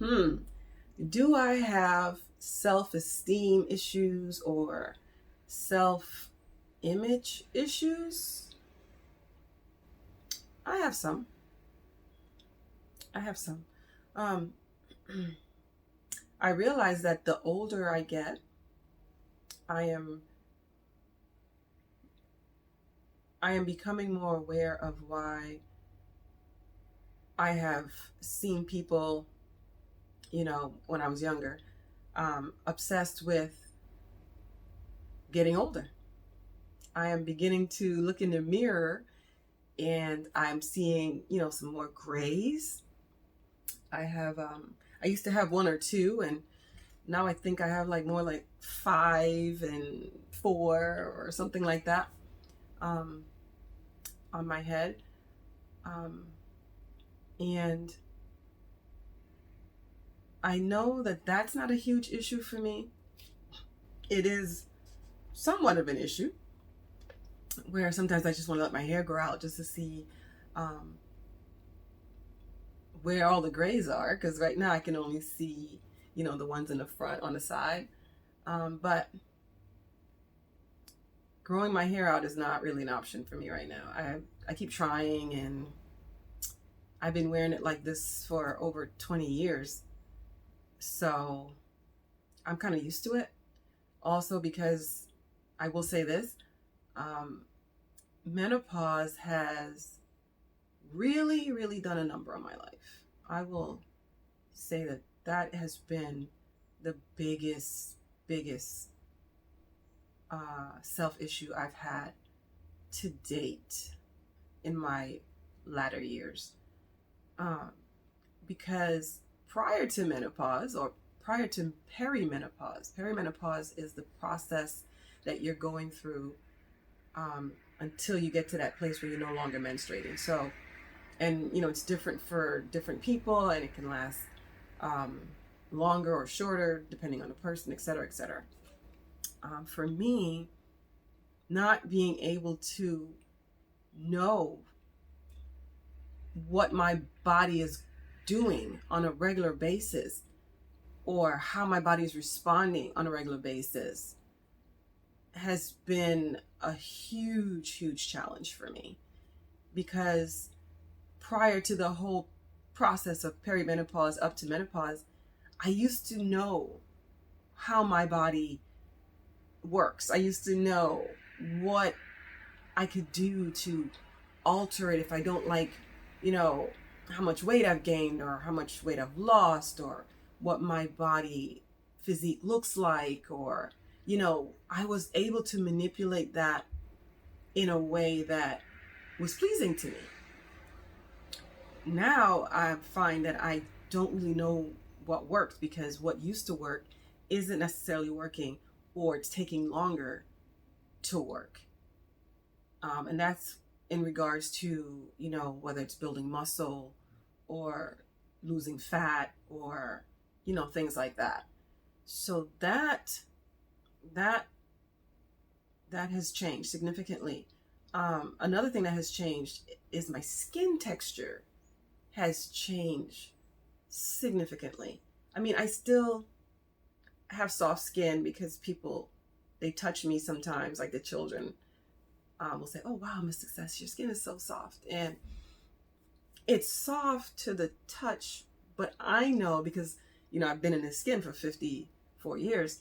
Hmm. Do I have self-esteem issues or self-image issues? I have some. I have some. Um, I realize that the older I get, I am I am becoming more aware of why I have seen people, when I was younger, obsessed with getting older. I am beginning to look in the mirror and I'm seeing, some more grays. I used to have one or two, and now I think I have like more like five and four or something like that um, on my head. Um, and I know that that's not a huge issue for me. It is somewhat of an issue where sometimes I just want to let my hair grow out just to see um, where all the grays are, because right now I can only see, the ones in the front on the side. But growing my hair out is not really an option for me right now. I keep trying, and I've been wearing it like this for over 20 years. So I'm kind of used to it. Also, because I will say this, um, menopause has really, really done a number on my life. I will say that that has been the biggest self issue I've had to date in my latter years. Um, because prior to menopause, or prior to perimenopause is the process that you're going through until you get to that place where you're no longer menstruating. So, and it's different for different people, and it can last um, longer or shorter depending on the person, et cetera, et cetera. For me, not being able to know what my body is doing on a regular basis, or how my body is responding on a regular basis, has been a huge challenge for me. Because prior to the whole process of perimenopause up to menopause, I used to know how my body works. I used to know what I could do to alter it if I don't like, how much weight I've gained or how much weight I've lost, or what my body physique looks like, or, I was able to manipulate that in a way that was pleasing to me. Now I find that I don't really know what works, because what used to work isn't necessarily working, or it's taking longer to work. And that's in regards to, whether it's building muscle or losing fat, or, things like that. So that that has changed significantly. Another thing that has changed is my skin texture has changed significantly. I mean, I still have soft skin because people, they touch me sometimes, like the children will say, "Oh wow, Miss Success, your skin is so soft," and it's soft to the touch. But I know, because I've been in this skin for 54 years.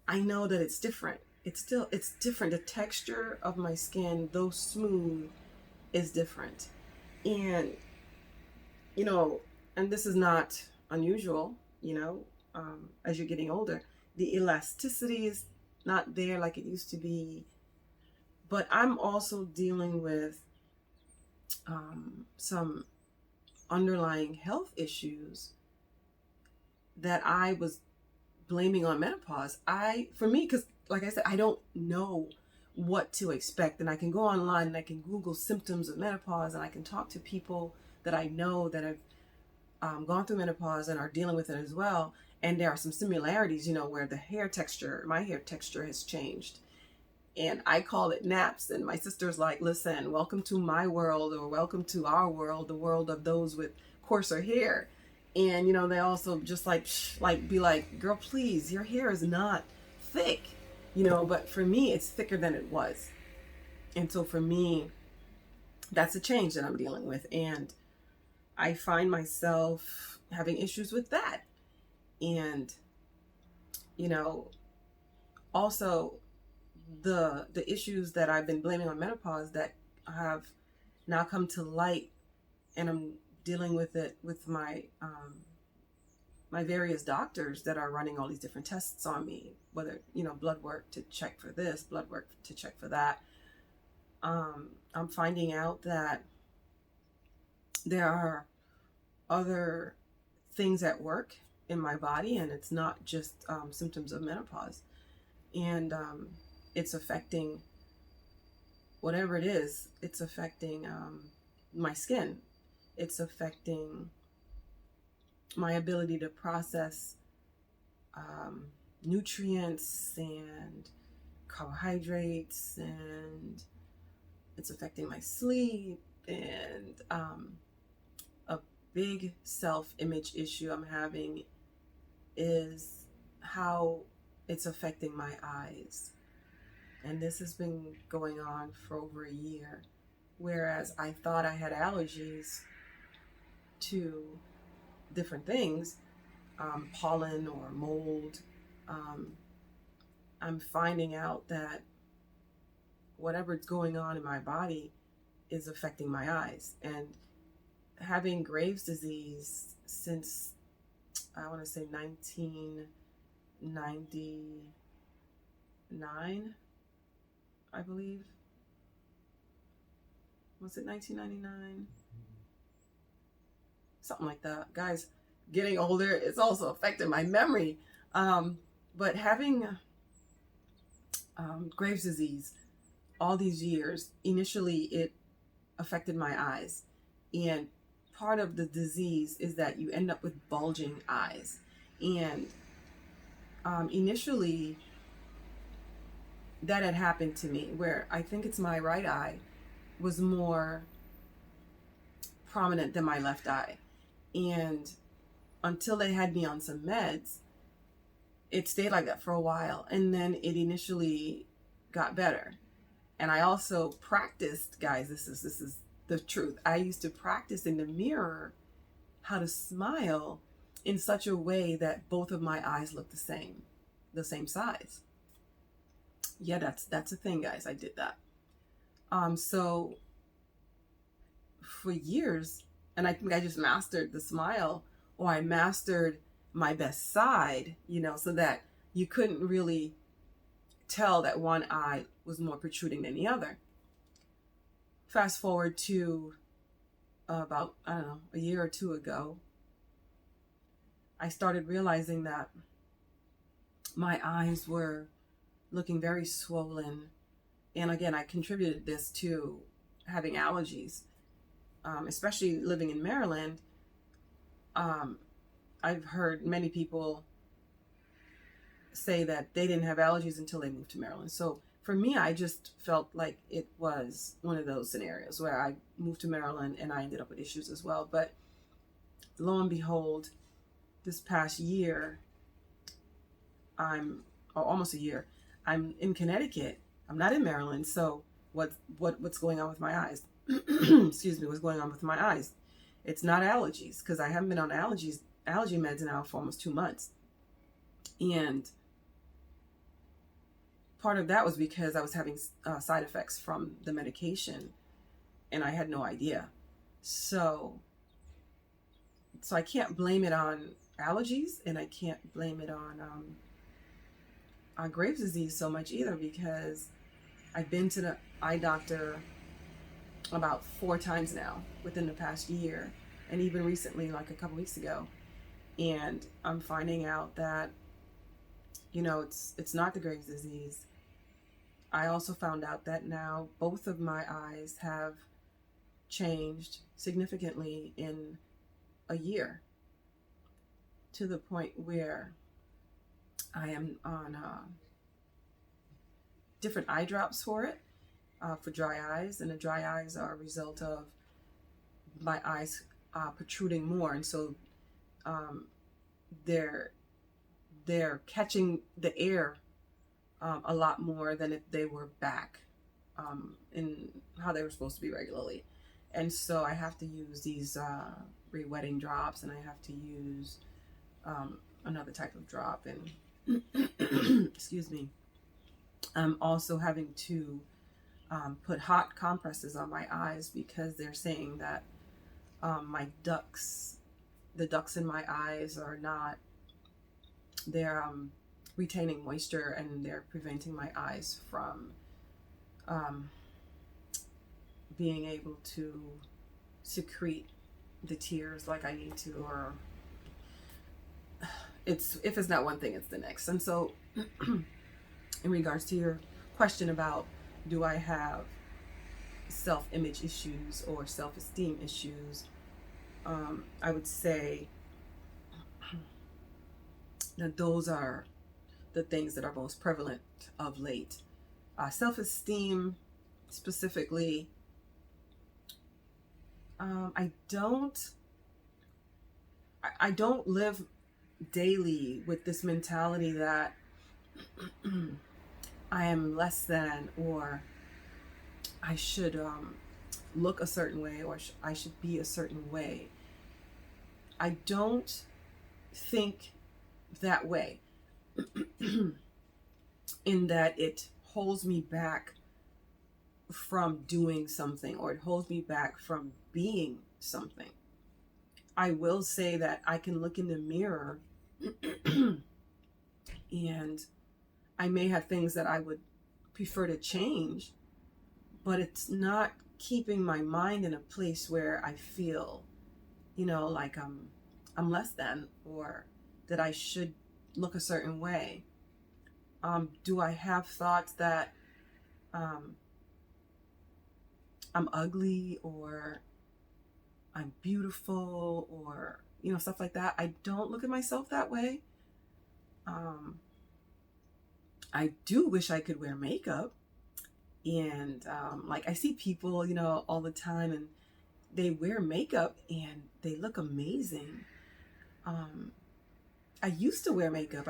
I know that it's different. It's different. The texture of my skin, though smooth, is different. And you know, and this is not unusual, as you're getting older. The elasticity is not there like it used to be. But I'm also dealing with some underlying health issues that I was blaming on menopause. For me, because like I said, I don't know what to expect. And I can go online and I can Google symptoms of menopause, and I can talk to people that I know that have gone through menopause and are dealing with it as well. And there are some similarities, where my hair texture has changed. And I call it naps. And my sister's like, listen, welcome to my world, or welcome to our world, the world of those with coarser hair. And, they also just like be like, girl, please, your hair is not thick, but for me, it's thicker than it was. And so for me, that's a change that I'm dealing with. And I find myself having issues with that. And, also the issues that I've been blaming on menopause that have now come to light, and I'm dealing with it with my my various doctors that are running all these different tests on me, whether blood work to check for this, blood work to check for that. I'm finding out that there are other things at work in my body, and it's not just symptoms of menopause. And it's affecting whatever it is. It's affecting my skin. It's affecting my ability to process nutrients and carbohydrates, and it's affecting my sleep. And a big self-image issue I'm having is how it's affecting my eyes. And this has been going on for over a year, whereas I thought I had allergies to different things, pollen or mold. I'm finding out that whatever's going on in my body is affecting my eyes. And having Graves' disease since, I want to say 1999, I believe. Was it 1999? Something like that. Guys, getting older, it's also affected my memory. But having Graves' disease all these years, initially it affected my eyes. And part of the disease is that you end up with bulging eyes. And initially, that had happened to me, where I think it's my right eye was more prominent than my left eye. And until they had me on some meds, it stayed like that for a while. And then it initially got better. And I also practiced, guys, this is the truth. I used to practice in the mirror how to smile in such a way that both of my eyes look the same size. Yeah, that's a thing, guys. I did that. So for years, and I think I just mastered the smile, or I mastered my best side, so that you couldn't really tell that one eye was more protruding than the other. Fast forward to about, I don't know, a year or two ago, I started realizing that my eyes were looking very swollen. And again, I contributed this to having allergies, especially living in Maryland. I've heard many people say that they didn't have allergies until they moved to Maryland. So for me, I just felt like it was one of those scenarios where I moved to Maryland and I ended up with issues as well. But lo and behold, this past year, almost a year, I'm in Connecticut. I'm not in Maryland. So what's going on with my eyes? Excuse me, what's going on with my eyes? It's not allergies, because I haven't been on allergy meds now for almost 2 months. And part of that was because I was having side effects from the medication, and I had no idea. So I can't blame it on allergies, and I can't blame it on Graves' disease so much either, because I've been to the eye doctor about 4 times now within the past year, and even recently, like a couple weeks ago. And I'm finding out that, it's not the Graves' disease. I also found out that now both of my eyes have changed significantly in a year, to the point where I am on different eye drops for it, for dry eyes. And the dry eyes are a result of my eyes protruding more. And so they're catching the air a lot more than if they were back in how they were supposed to be regularly. And so I have to use these re-wetting drops, and I have to use another type of drop. And excuse me. I'm also having to put hot compresses on my eyes because they're saying that the ducts in my eyes are not, they're retaining moisture, and they're preventing my eyes from being able to secrete the tears like I need to, or if it's not one thing, it's the next. And so in regards to your question about, do I have self-image issues or self-esteem issues, I would say that those are the things that are most prevalent of late. Self-esteem specifically, I don't live daily with this mentality that I am less than, or I should look a certain way, or I should be a certain way. I don't think that way in that it holds me back from doing something, or it holds me back from being something. I will say that I can look in the mirror and I may have things that I would prefer to change, but it's not keeping my mind in a place where I feel, like I'm less than, or that I should look a certain way. Do I have thoughts that I'm ugly, or I'm beautiful, or stuff like that? I don't look at myself that way. I do wish I could wear makeup, and like I see people all the time, and they wear makeup and they look amazing. I used to wear makeup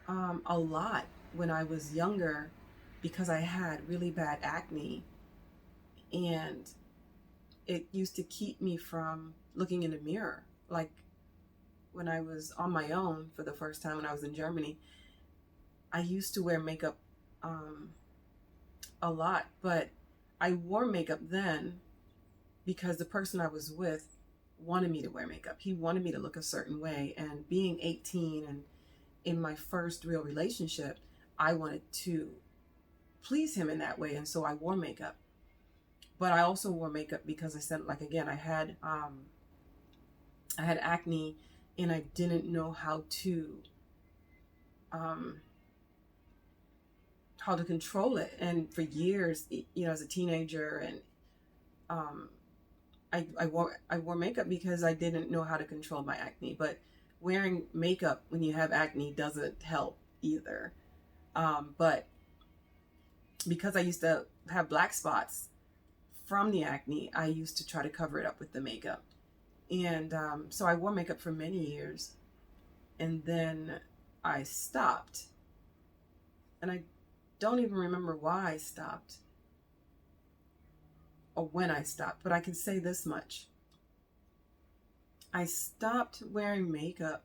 a lot when I was younger, because I had really bad acne, and it used to keep me from looking in the mirror. Like when I was on my own for the first time when I was in Germany, I used to wear makeup a lot, but I wore makeup then because the person I was with wanted me to wear makeup. He wanted me to look a certain way, and being 18 and in my first real relationship, I wanted to please him in that way, and so I wore makeup. But I also wore makeup because I said, like, again, I had acne, and I didn't know how to control it. And for years, as a teenager, and I wore makeup because I didn't know how to control my acne. But wearing makeup when you have acne doesn't help either. But because I used to have black spots from the acne, I used to try to cover it up with the makeup. And so I wore makeup for many years, and then I stopped. And I don't even remember why I stopped or when I stopped, but I can say this much. I stopped wearing makeup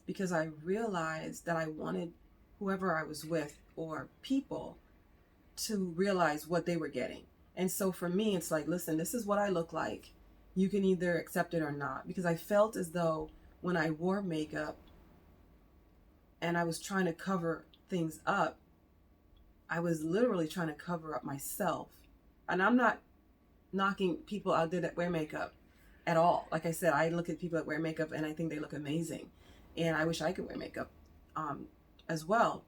because I realized that I wanted whoever I was with, or people, to realize what they were getting. And so for me, it's like, listen, this is what I look like. You can either accept it or not. Because I felt as though when I wore makeup and I was trying to cover things up, I was literally trying to cover up myself. And I'm not knocking people out there that wear makeup at all. Like I said, I look at people that wear makeup and I think they look amazing. And I wish I could wear makeup as well.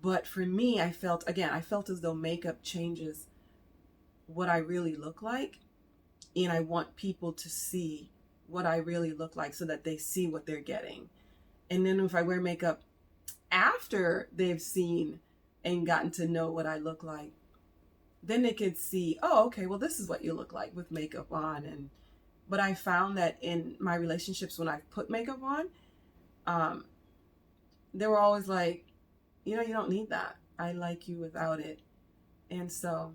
But for me, I felt as though makeup changes what I really look like. And I want people to see what I really look like so that they see what they're getting. And then if I wear makeup after they've seen and gotten to know what I look like, then they could see, oh, okay, well, this is what you look like with makeup on. And But I found that in my relationships, when I've put makeup on, they were always like, you don't need that. I like you without it. And so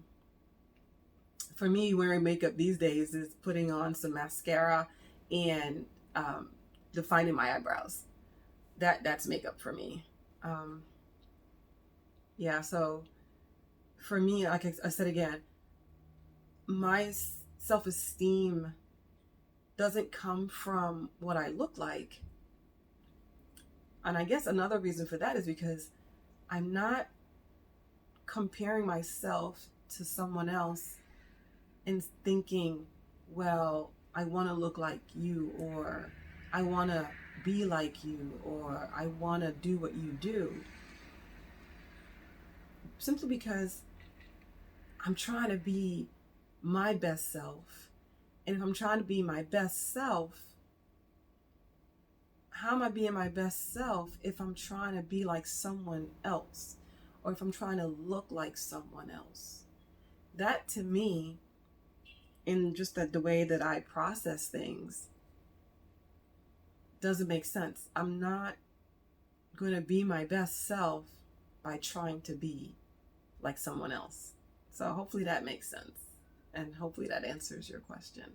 for me, wearing makeup these days is putting on some mascara and defining my eyebrows. That's makeup for me. Um, yeah, so for me, like I said again, my self-esteem doesn't come from what I look like. And I guess another reason for that is because I'm not comparing myself to someone else and thinking, well, I want to look like you, or I want to be like you, or I want to do what you do. Simply because I'm trying to be my best self. And if I'm trying to be my best self, how am I being my best self if I'm trying to be like someone else, or if I'm trying to look like someone else? That to me, in just the way that I process things, doesn't make sense. I'm not going to be my best self by trying to be like someone else. So hopefully that makes sense. And hopefully that answers your question.